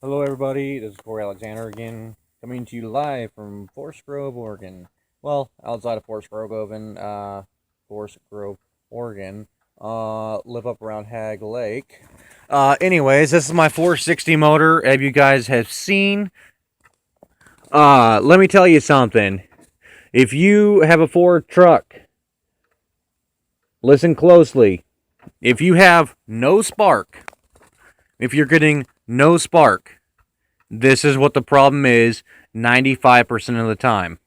Hello, everybody. This is Corey Alexander again, coming to you live from Forest Grove, Oregon. Well, outside of Forest Grove, Oregon. Live up around Hag Lake. Anyways, this is my 460 motor, as you guys have seen. Let me tell you something. If you have a Ford truck, listen closely. If you have no spark, if you're getting no spark, this is what the problem is 95% of the time.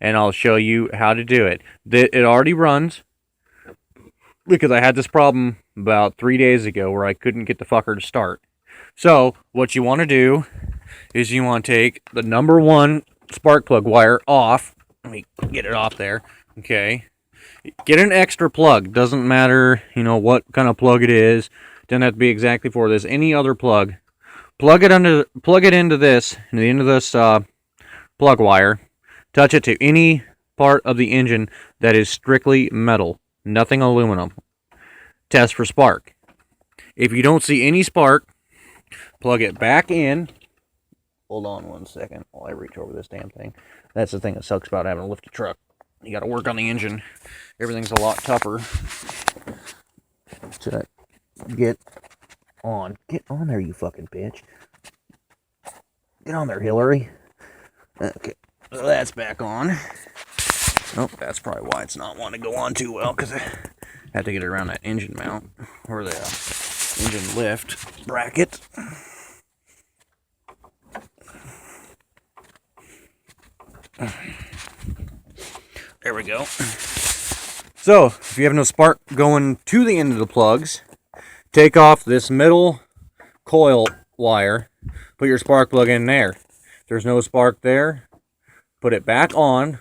And I'll show you how to do it. It already runs because I had this problem about 3 days ago where I couldn't get the fucker to start. So, what you want to do is you want to take the number one spark plug wire off. Let me get it off there. Okay. Get an extra plug. Doesn't matter, what kind of plug it is. Doesn't have to be exactly for this. Any other plug. Plug it into this, the end of this plug wire. Touch it to any part of the engine that is strictly metal, nothing aluminum. Test for spark. If you don't see any spark, plug it back in. Hold on one second while I reach over this damn thing. That's the thing that sucks about having to lift a truck. You got to work on the engine. Everything's a lot tougher to get on. Get on there, you fucking bitch. Get on there, Hillary. Okay, so that's back on. Oh, that's probably why it's not wanting to go on too well, because I have to get it around that engine mount, or the engine lift bracket. There we go. So, if you have no spark going to the end of the plugs, take off this middle coil wire, put your spark plug in there. If there's no spark there, put it back on,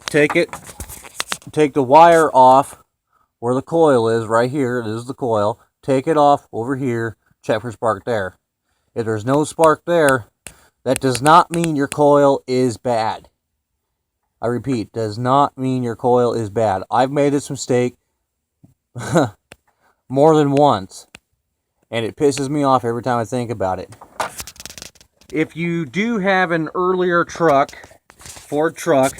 take the wire off where the coil is, right here, this is the coil, take it off over here, check for spark there. If there's no spark there, that does not mean your coil is bad. I repeat, does not mean your coil is bad. I've made this mistake more than once, and it pisses me off every time I think about it. If you do have an earlier Ford truck,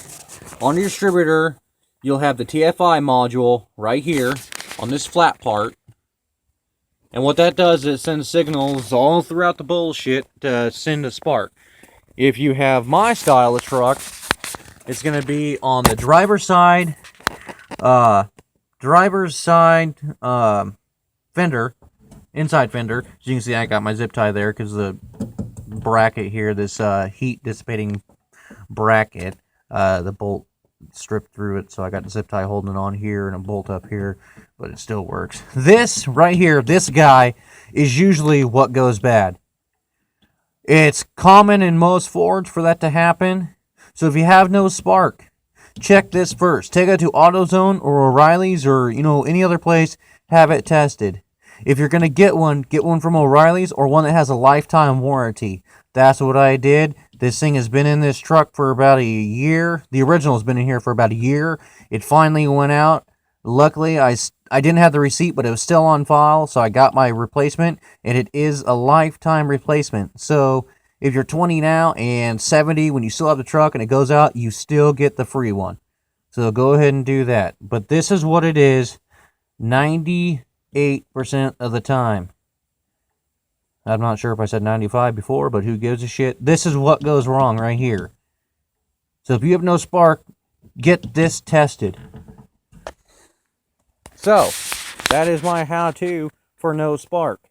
on your distributor, you'll have the TFI module right here on this flat part. And what that does is it sends signals all throughout the bullshit to send a spark. If you have my style of truck, it's going to be on the driver's side fender, inside fender. As you can see, I got my zip tie there because the bracket here, this heat dissipating bracket, the bolt stripped through it, so I got the zip tie holding it on here and a bolt up here, but it still works. This right here, this guy, is usually what goes bad. It's common in most Fords for that to happen. So if you have no spark, check this first. Take it to AutoZone or O'Reilly's or, any other place. Have it tested. If you're going to get one from O'Reilly's or one that has a lifetime warranty. That's what I did. This thing has been in this truck for about a year. The original has been in here for about a year. It finally went out. Luckily, I didn't have the receipt, but it was still on file, so I got my replacement, and it is a lifetime replacement. So if you're 20 now and 70 when you still have the truck and it goes out, you still get the free one. So go ahead and do that. But this is what it is 98% of the time. I'm not sure if I said 95 before, but who gives a shit? This is what goes wrong right here. So if you have no spark, get this tested. So, that is my how-to for no spark.